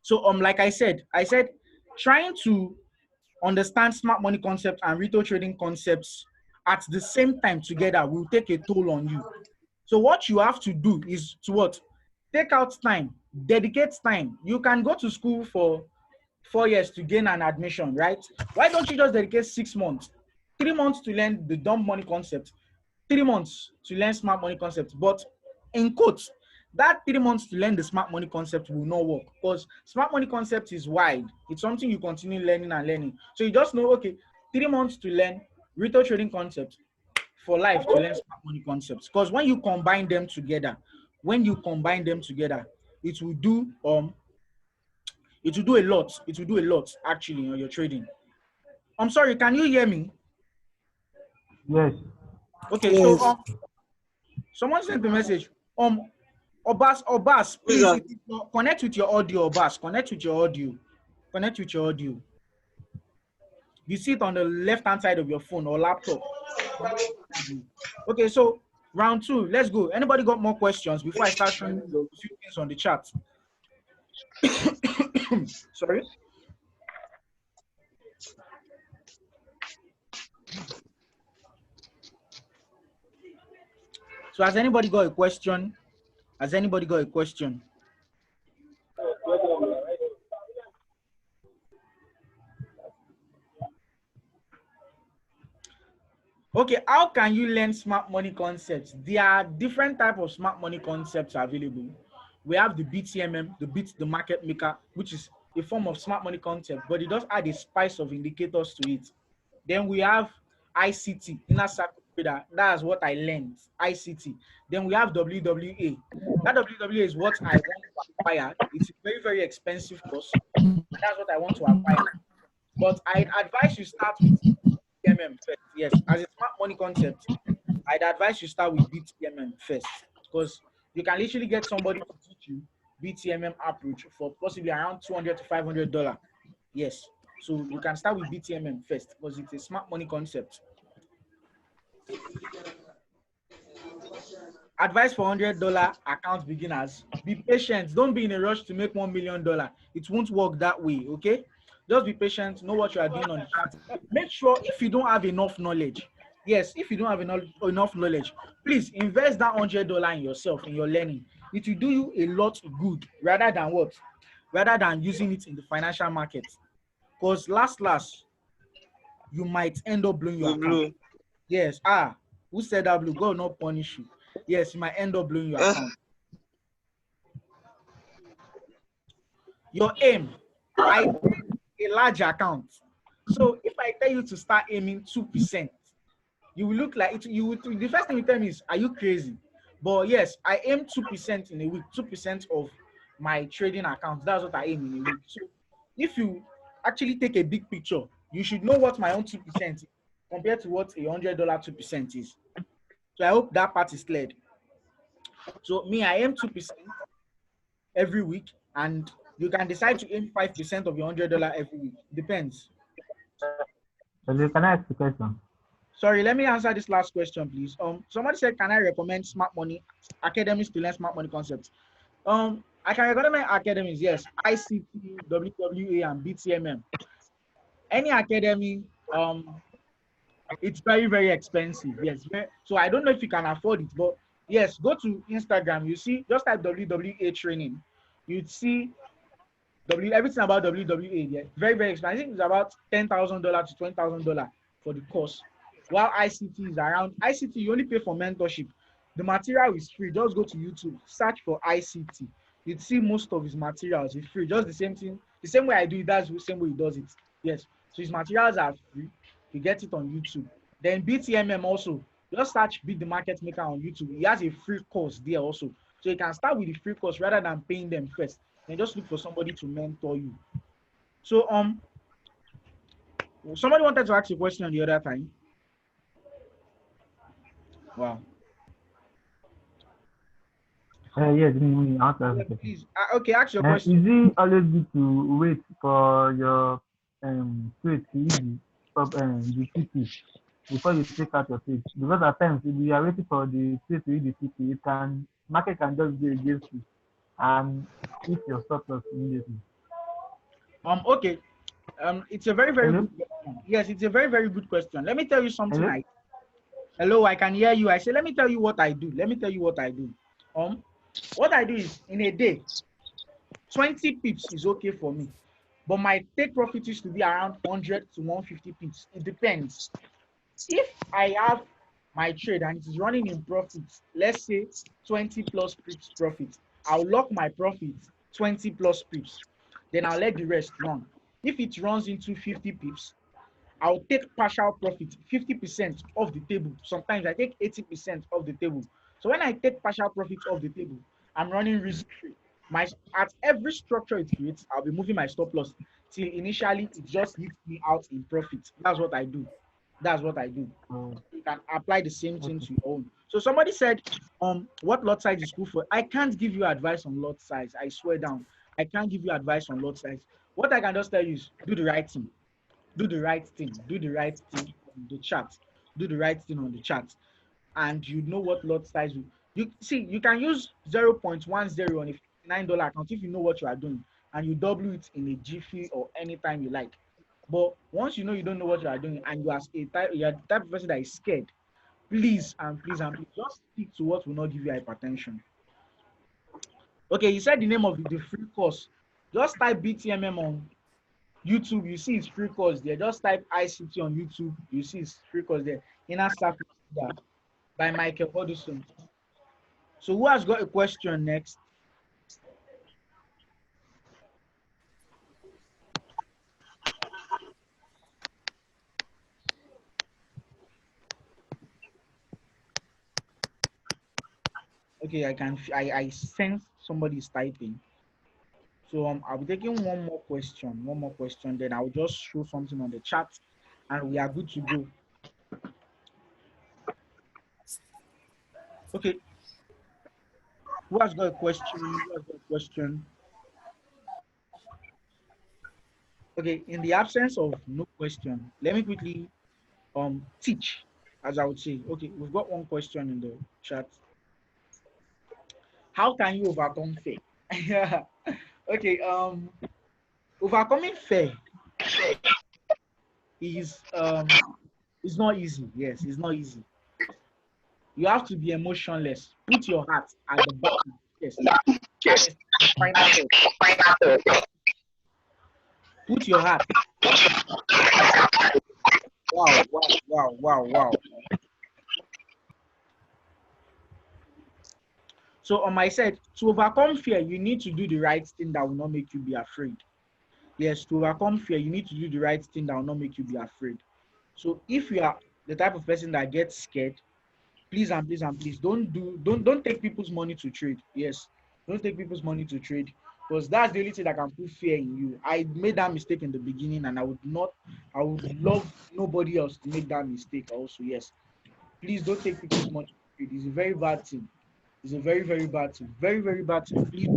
So like I said trying to understand smart money concepts and retail trading concepts at the same time together will take a toll on you. So what you have to do is to what? Take out time, dedicate time. You can go to school for 4 years to gain an admission, right? Why don't you just dedicate 6 months, 3 months to learn the dumb money concept, 3 months to learn smart money concept? But in quotes, that 3 months to learn the smart money concept will not work because smart money concept is wide. It's something you continue learning and learning. So you just know, okay, 3 months to learn retail trading concept, for life to learn smart money concepts. Because when you combine them together, it will do a lot. It will do a lot actually on your trading. I'm sorry, can you hear me? Yes. Okay, so Yes. someone sent a message. Obas, Who's please that? connect with your audio, Obas. Connect with your audio. Connect with your audio. You see it on the left-hand side of your phone or laptop. Okay, so round two. Let's go. Anybody got more questions before I start showing you a few things on the chat? Sorry. So has anybody got a question? Has anybody got a question? Okay, how can you learn smart money concepts? There are different types of smart money concepts available. We have the BTMM, the beat the market maker, which is a form of smart money concept, but it does add a spice of indicators to it. Then we have ICT, inner circle trader. That's what I learned, ICT. Then we have WWA. That WWA is what I want to acquire. It's a very, very expensive course. That's what I want to acquire. But I advise you start with BTMM first. Yes, as a smart money concept, I'd advise you start with BTMM first because you can literally get somebody to teach you BTMM approach for possibly around $200 to $500. Yes, so you can start with BTMM first because it's a smart money concept. Advice for $100 account beginners: be patient. Don't be in a rush to make $1 million. It won't work that way. Okay, just be patient. Know what you are doing on the chart. Make sure if you don't have enough knowledge, yes, if you don't have enough knowledge, please invest that $100 in yourself, in your learning. It will do you a lot good rather than what? Rather than using it in the financial market. Because last, you might end up blowing your You account. blue. Yes. Who said that blue? God will not punish you. Yes, you might end up blowing your account. Your aim, I a large account. So if I tell you to start aiming 2%, you will look like it. You would, the first thing you tell me is, are you crazy? But yes, I aim 2% in a week, 2% of my trading account. That's what I aim in a week. So if you actually take a big picture, you should know what my own 2% is compared to what $100 2% is. So I hope that part is cleared. So me, I aim 2% every week, and you can decide to aim 5% of your $100 every week. Depends. So can I ask a question? Sorry, let me answer this last question, please. Somebody said, can I recommend smart money academies to learn smart money concepts? I can recommend academies, yes. ICT, WWA, and BTMM. Any academy, it's very, very expensive. Yes. So I don't know if you can afford it, but yes, go to Instagram. You see, just type WWA training. You'd see everything about WWA. Yeah, very, very expensive. I think it's about $10,000 to $20,000 for the course. While ICT is around ICT, you only pay for mentorship. The material is free. Just go to YouTube, search for ICT. You'd see most of his materials is free. Just the same thing, the same way I do it, that's the same way he does it. Yes. So his materials are free. You get it on YouTube. Then BTMM also. Just search Beat the Market Maker on YouTube. He has a free course there also. So you can start with the free course rather than paying them first. Then just look for somebody to mentor you. So somebody wanted to ask a question the other time. Wow. Yes, me answer the question. Please. Okay, ask your Is question. it always good to wait for your trade to easy the CP before you take out your trade? Because at times if you are waiting for the trade to hit the CP, market can just go against you and hit your stop loss immediately. Okay. It's a very, very Hello? good question. Yes, it's a very, very good question. Let me tell you something. Hello? Hello, I can hear you. I say, let me tell you what I do. Let me tell you what I do. What I do is in a day, 20 pips is okay for me. But my take profit is to be around 100 to 150 pips. It depends. If I have my trade and it is running in profit, let's say 20 plus pips profit, I'll lock my profit 20 plus pips. Then I'll let the rest run. If it runs into 50 pips, I'll take partial profit, 50% off the table. Sometimes I take 80% off the table. So when I take partial profit off the table, I'm running risk free. My at every structure it creates, I'll be moving my stop loss till initially it just hits me out in profit. That's what I do. That's what I do. Oh, You can apply the same thing okay. to your own. So somebody said, what lot size is cool for? I can't give you advice on lot size. I swear down. I can't give you advice on lot size. What I can just tell you is do the right thing. Do the right thing. Do the right thing on the chart. Do the right thing on the chart. And you know what lot size you see, you can use 0.10 on a $59 account if you know what you are doing and you double it in a jiffy or anytime you like. But once you know you don't know what you are doing and you are the type of person that is scared, please and please and please just stick to what will not give you hypertension. Okay, you said the name of the free course. Just type BTMM on YouTube, you see it's free course there. Just type ICT on YouTube, you see it's free course there. Inner Circle by Michael Hodgson. So who has got a question next? Okay, I sense somebody is typing. So I'll be taking one more question, then I'll just show something on the chat and we are good to go. Okay, who has got a question? Who has got a question? Okay, in the absence of no question, let me quickly teach, as I would say. Okay, we've got one question in the chat. How can you overcome fear? Okay, overcoming fear is not easy. Yes, it's not easy. You have to be emotionless. Put your heart at the back of your chest. That is the final thought. Put your heart. Wow, wow, wow, wow, wow. So on my side, to overcome fear, you need to do the right thing that will not make you be afraid. Yes, to overcome fear, you need to do the right thing that will not make you be afraid. So if you are the type of person that gets scared, please and please and please don't take people's money to trade. Yes, don't take people's money to trade because that's the only thing that can put fear in you. I made that mistake in the beginning and I would love nobody else to make that mistake also. Yes, please don't take people's money to trade. It's a very bad thing. It's a very, very bad thing. Very, very bad thing. Please.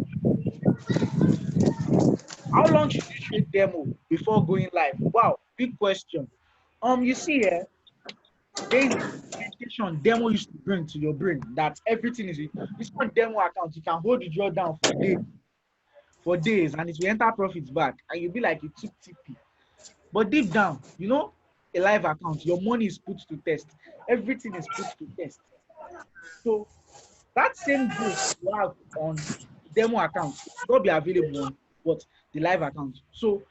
How long should you trade demo before going live? Wow, big question. You see here, there is this orientation demo used to bring to your brain that everything is this one demo account. You can hold the drawdown for days, and it will enter profits back, and you'll be like you took TP. But deep down, you know, a live account, your money is put to test. Everything is put to test. So that same growth you have on demo account will not be available on what the live account. So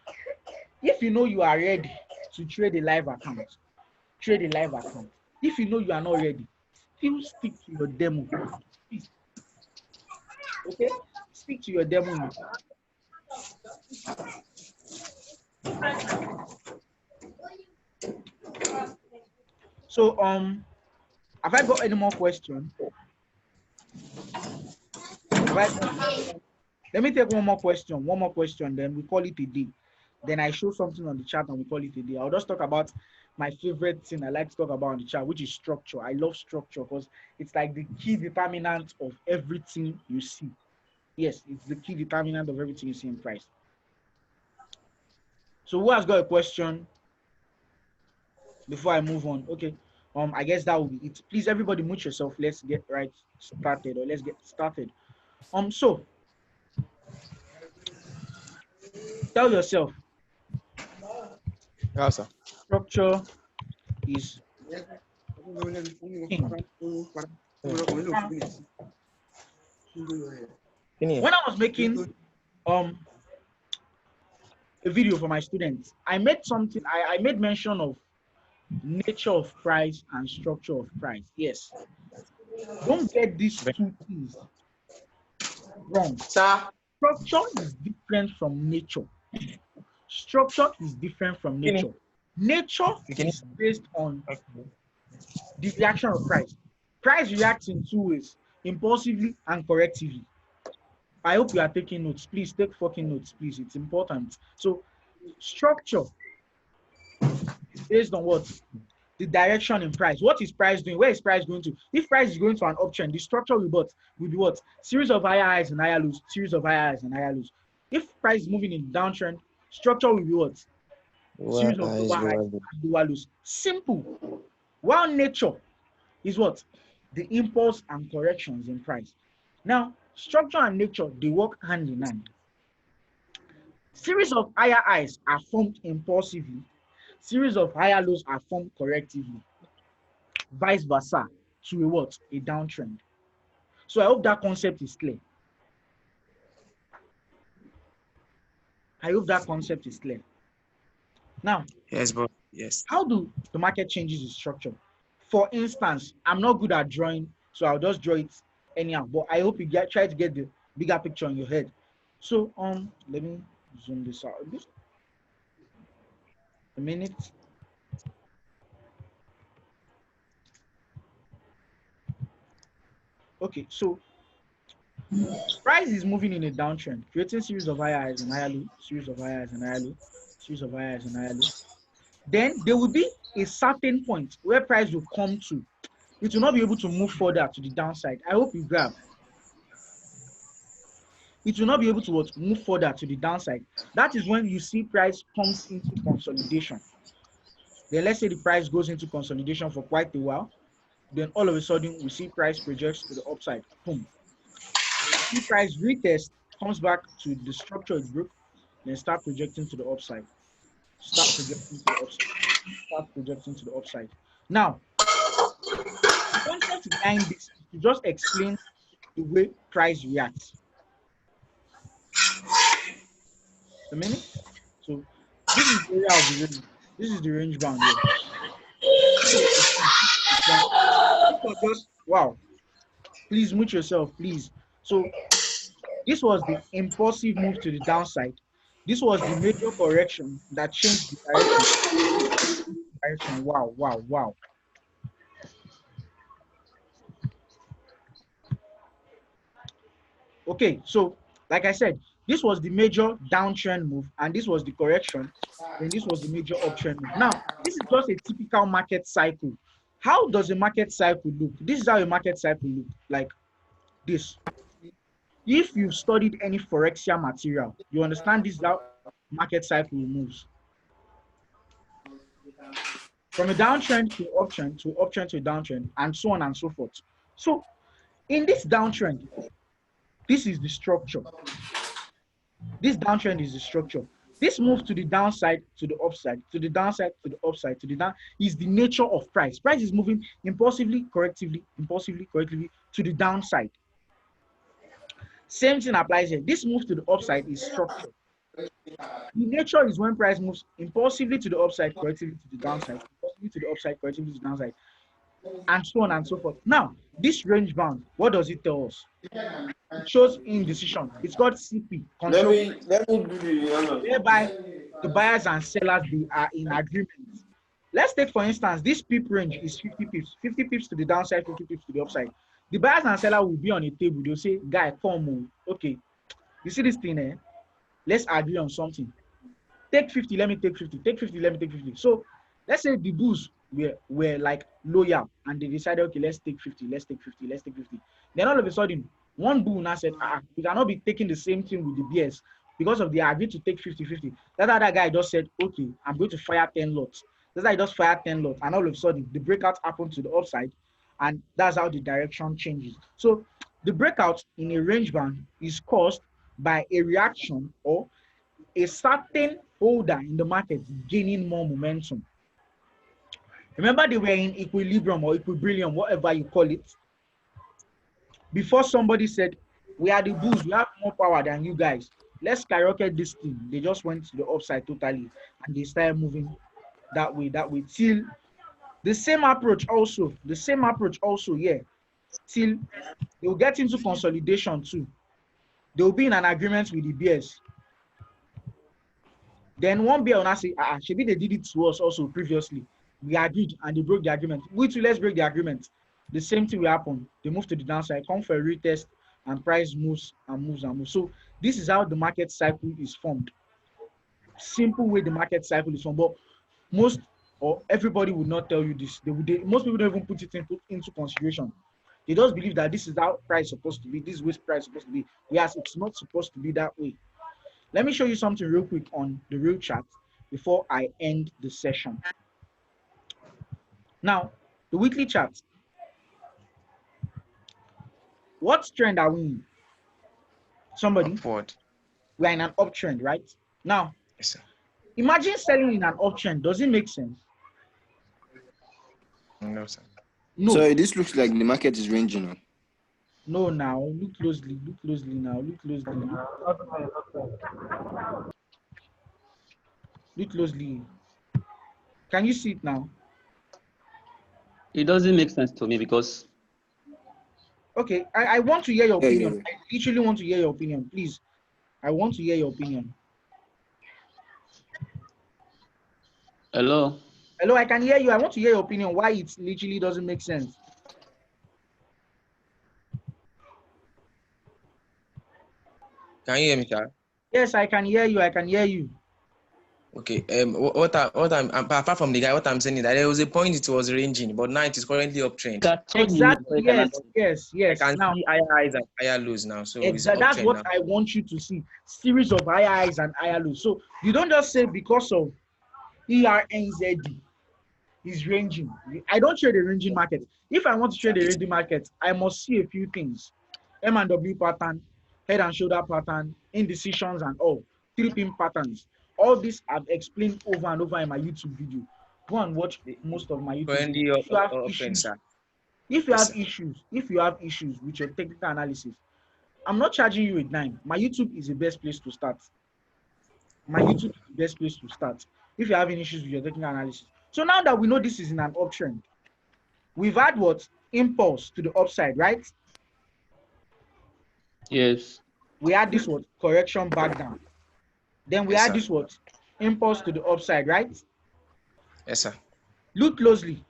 if you know you are ready to trade a live account, trade a live account. If you know you are not ready, still stick to your demo. Please, okay? Stick to your demo. So have I got any more questions? Have I got Let me take one more question, then we call it a day. Then I show something on the chat and we call it a day. I'll just talk about my favorite thing I like to talk about on the chat, which is structure. I love structure because it's like the key determinant of everything you see. Yes, it's the key determinant of everything you see in price. So who has got a question before I move on? Okay. I guess that will be it. Please, everybody, mute yourself. Let's get right started, or let's get started. So tell yourself, Yeah, sir. Structure is king. When I was making a video for my students, I made something. I made mention of nature of price and structure of price. Yes, don't get these two things wrong. Sir. Structure is different from nature. Structure is different from nature. Nature is based on the reaction of price. Price reacts in two ways: impulsively and correctively. I hope you are taking notes. Please take fucking notes, please. It's important. So structure is based on what? The direction in price. What is price doing? Where is price going to? If price is going to an uptrend, the structure will be what? Series of higher highs and higher lows, series of higher highs and higher lows. If price is moving in downtrend, structure will be what? Series of lower highs and lower lows. Simple. While nature is what? The impulse and corrections in price. Now, structure and nature, they work hand in hand. Series of higher highs are formed impulsively. Series of higher lows are formed correctively. Vice versa to a what? A downtrend. So I hope that concept is clear. I hope that concept is clear. Now, Yes, bro. Yes. how do the market changes its structure? For instance, I'm not good at drawing, so I'll just draw it anyhow. But I hope you try to get the bigger picture in your head. So let me zoom this out a bit. A minute. Okay, so price is moving in a downtrend, creating series of higher highs and higher low, series of higher highs and higher low, series of higher highs and higher low. Then there will be a certain point where price will come to. It will not be able to move further to the downside. I hope you grab. It will not be able to what, move further to the downside. That is when you see price comes into consolidation. Then let's say the price goes into consolidation for quite a while. Then all of a sudden we see price projects to the upside. Boom. See price retest, comes back to the structure it broke, then start projecting to the upside. Start projecting to the upside. Start projecting to the upside. Now, the concept behind this is to just explain the way price reacts. A minute. So this is the area of the range. This is the range bound here. Just wow. Please mute yourself, please. So this was the impulsive move to the downside. This was the major correction that changed the direction. Wow, wow, wow. Okay, so like I said, this was the major downtrend move, and this was the correction. Then this was the major uptrend move. Now, this is just a typical market cycle. How does a market cycle look? This is how a market cycle look like this. If you've studied any Forexia material, you understand this is how market cycle moves. From a downtrend to uptrend to uptrend to a downtrend, and so on and so forth. So in this downtrend, this is the structure. This downtrend is the structure. This move to the downside, to the upside, to the downside, to the upside, to the down is the nature of price. Price is moving impulsively, correctively to the downside. Same thing applies here. This move to the upside is structure. The nature is when price moves impulsively to the upside, correctively to the downside, impulsively to the upside, correctively to the downside, and so on and so forth. Now, this range bound, what does it tell us? It shows indecision. It's called CP, control. Let me do the whereby the buyers and sellers, they are in agreement. Let's take, for instance, this pip range is 50 pips, 50 pips to the downside, 50 pips to the upside. The buyers and seller will be on a table. They'll say, guy, come, okay, you see this thing, eh? Let's agree on something. Take 50, let me take 50. Take 50, let me take 50. So let's say the bulls were like loyal and they decided, okay, let's take 50, let's take 50, let's take 50. Then all of a sudden, one bull now said, we cannot be taking the same thing with the bears because of the agreed to take 50-50. That other guy just said, okay, I'm going to fire 10 lots. That's why I just fired 10 lots. And all of a sudden, the breakout happened to the upside. And that's how the direction changes. So the breakout in a range band is caused by a reaction or a certain holder in the market gaining more momentum. Remember, they were in equilibrium or equilibrium, whatever you call it, before somebody said, we are the bulls, we have more power than you guys. Let's skyrocket this thing. They just went to the upside totally and they started moving that way, till the same approach also, yeah, till they'll get into consolidation too. They'll be in an agreement with the bears. Then one bear will not say, Shebi they did it to us also previously. We agreed and they broke the agreement. We too, let's break the agreement. The same thing will happen. They move to the downside, come for a retest, and price moves and moves and moves. So this is how the market cycle is formed. Simple way the market cycle is formed. But most or everybody would not tell you this. Most people don't even put it into consideration. They just believe that this is how price is supposed to be. This is what price is supposed to be. Yes, it's not supposed to be that way. Let me show you something real quick on the real chart before I end the session. Now, the weekly chart. What trend are we in? Somebody? Upward. We are in an uptrend, right? Now, Yes, sir. imagine selling in an uptrend. Does it make sense? No, sir. No. So this looks like the market is ranging on. No, now look closely now. Look closely. Can you see it now? It doesn't make sense to me because. Okay, I want to hear your opinion. Yeah. I literally want to hear your opinion, please. I want to hear your opinion. Hello? Hello, I can hear you. I want to hear your opinion why it literally doesn't make sense. Can you hear me, sir? Yes, I can hear you. Okay. What I'm apart from the guy, what I'm saying is that there was a point it was ranging, but now it is currently uptrend. Exactly. Yes. I can Now, see higher highs and higher lows now. So exactly. That's what I want you to see. Series of higher highs and higher lows. So you don't just say because of ERNZD is ranging. I don't trade the ranging market. If I want to trade the ranging market, I must see a few things. M&W pattern, head and shoulder pattern, indecisions and all. 3-pin patterns. All this I've explained over and over in my YouTube video. Go and watch most of my YouTube videos. If you have issues, if you have issues with your technical analysis, I'm not charging you a dime. My YouTube is the best place to start. If you're having issues with your technical analysis. So now that we know this is in an uptrend, we've had what? Impulse to the upside, right? Yes. We had this what? Correction back down. Then we had this what? Impulse to the upside, right? Yes, sir. Look closely.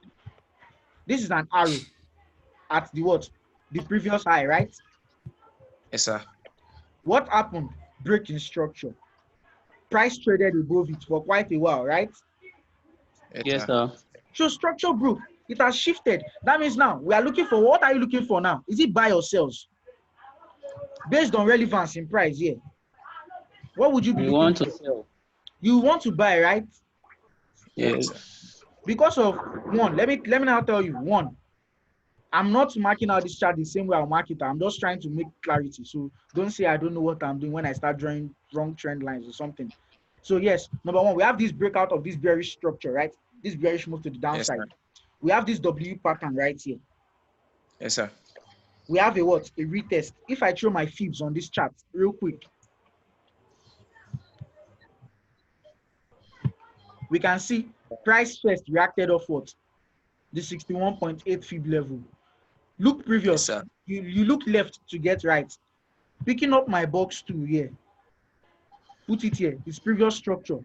This is an arrow at the what? The previous high, right? Yes, sir. What happened? Break in structure. Price traded above it for quite a while, right? Yes, sir. So structure broke. It has shifted. That means now we are looking for, what are you looking for now? Is it buy or sells? Based on relevance in price here. What would you be looking want for? to sell. You want to buy, right? Yes. Because of one, let me now tell you, one, I'm not marking out this chart the same way I'll mark it. I'm just trying to make clarity. So don't say I don't know what I'm doing when I start drawing wrong trend lines or something. So yes, number one, we have this breakout of this bearish structure, right? This bearish move to the downside. Yes, we have this W pattern right here. Yes, sir. We have a what? A retest. If I throw my fibs on this chart real quick, we can see price first reacted off what? The 61.8 fib level. Look previous. Yes, you look left to get right. Picking up my box 2 here. Put it here. Its previous structure.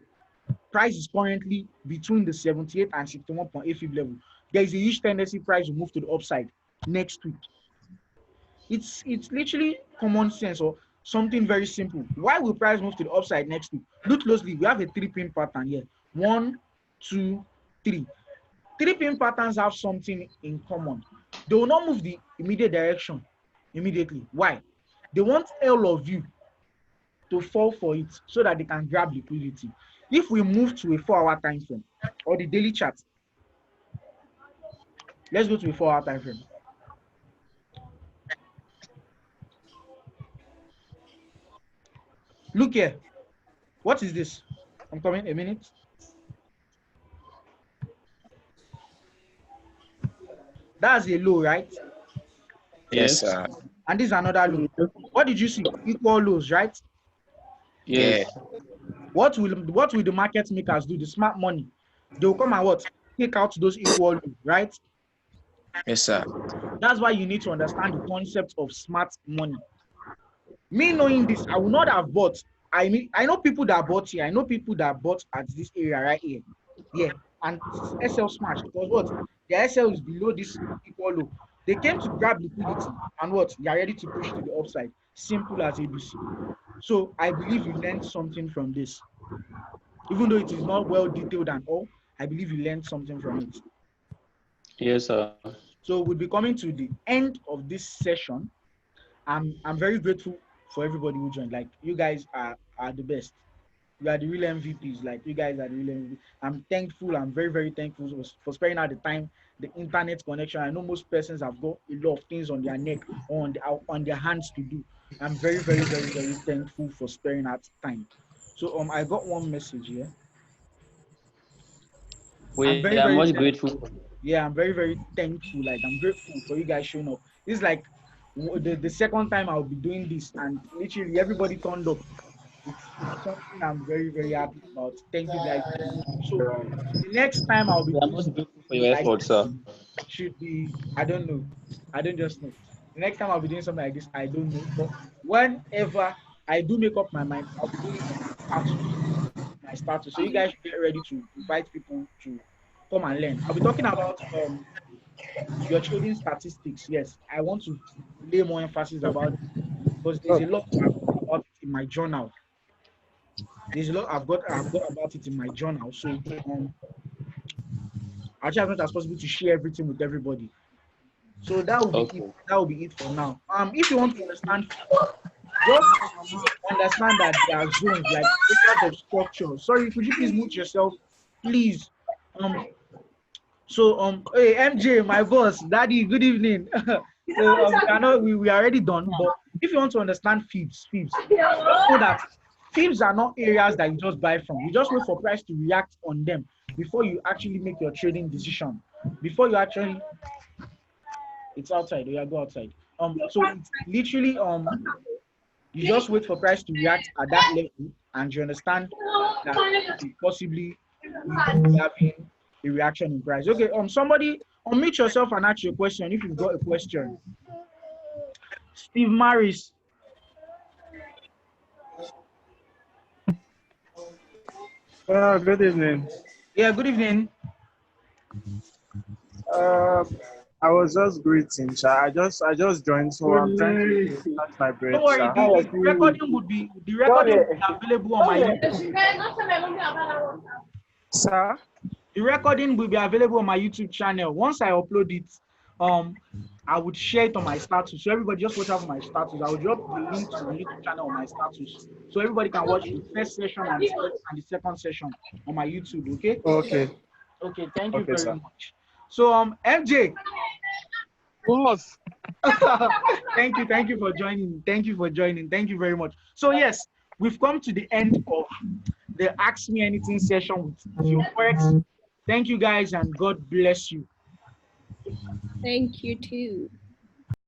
Price is currently between the 78 and 61.8 fib level. There is a huge tendency price will move to the upside next week. It's literally common sense or something very simple. Why will price move to the upside next week? Look closely. We have a 3-pin pattern here. 1, 2, 3. 3-pin patterns have something in common. They will not move the immediate direction immediately. Why? They want all of you to fall for it so that they can grab liquidity. If we move to a 4-hour time frame or the daily chart, let's go to a 4-hour time frame. Look here. What is this? I'm coming a minute. That's a low, right? Yes, Yes. sir. And this is another low. What did you see? Equal lows, right? Yes. What will the market makers do? The smart money. They will come and what? Take out those equal lows, right? Yes, sir. That's why you need to understand the concept of smart money. Me knowing this, I will not have bought. I mean, I know people that bought here. I know people that bought at this area right here. Yeah. And SL smashed because what? The SL is below this equal low. They came to grab liquidity and what? They are ready to push to the upside. Simple as ABC. So I believe you learned something from this. Even though it is not well detailed and all, I believe you learned something from it. Yes, sir. So we'll be coming to the end of this session. I'm very grateful for everybody who joined. Like you guys are the best. You are the real MVPs. Like you guys are the real MVPs. I'm thankful. I'm very, very thankful for sparing out the time, the internet connection. I know most persons have got a lot of things on their neck or on their hands to do. I'm very, very, very, very thankful for sparing out time. So I got one message here. I'm very, I'm very much thankful. grateful. Yeah, I'm very, very thankful. Like I'm grateful for you guys showing up. It's like the second time I'll be doing this, and literally everybody turned up. It's something I'm very, very happy about. Thank you guys very much. So the next time I'll be I'm doing much something grateful for your like efforts, sir. should be, I don't know. I don't just know. The next time I'll be doing something like this, I don't know. But whenever I do make up my mind, I'll be doing it on my status. My status. So you guys should get ready to invite people to come and learn. I'll be talking about your trading statistics. Yes, I want to lay more emphasis about it because there's a lot I've got about it in my journal. There's a lot I've got about it in my journal. So I try as much as possible to share everything with everybody. So that will be it. Okay. That will be it for now. If you want to understand, just understand that there are zones like areas of structure. Sorry, could you please mute yourself, please? Hey MJ, my boss, daddy, good evening. We are already done, but if you want to understand fibs, just know that fibs are not areas that you just buy from. You just wait for price to react on them before you actually make your trading decision. Before you actually, it's outside. Yeah, go outside. So it's literally you just wait for price to react at that level, and you understand that possibly we could be having a reaction in price. Okay, somebody unmute yourself and ask your question if you've got a question. Steve Maris. Good evening. Yeah, good evening. I was just greeting, sir. I just joined, so I'm trying to catch my breath, Don't worry, sir. the recording would be available on my YouTube. Sir? The recording will be available on my YouTube channel. Once I upload it, I would share it on my status. So everybody just watch out for my status. I will drop the link to my YouTube channel on my status. So everybody can watch the first session and the second session on my YouTube, okay? Okay. Okay, thank you Okay, very sir. much. So MJ. Boss. Thank you for joining. Thank you very much. So yes, we've come to the end of the Ask Me Anything session with THEO FOREX. Thank you guys and God bless you. Thank you too.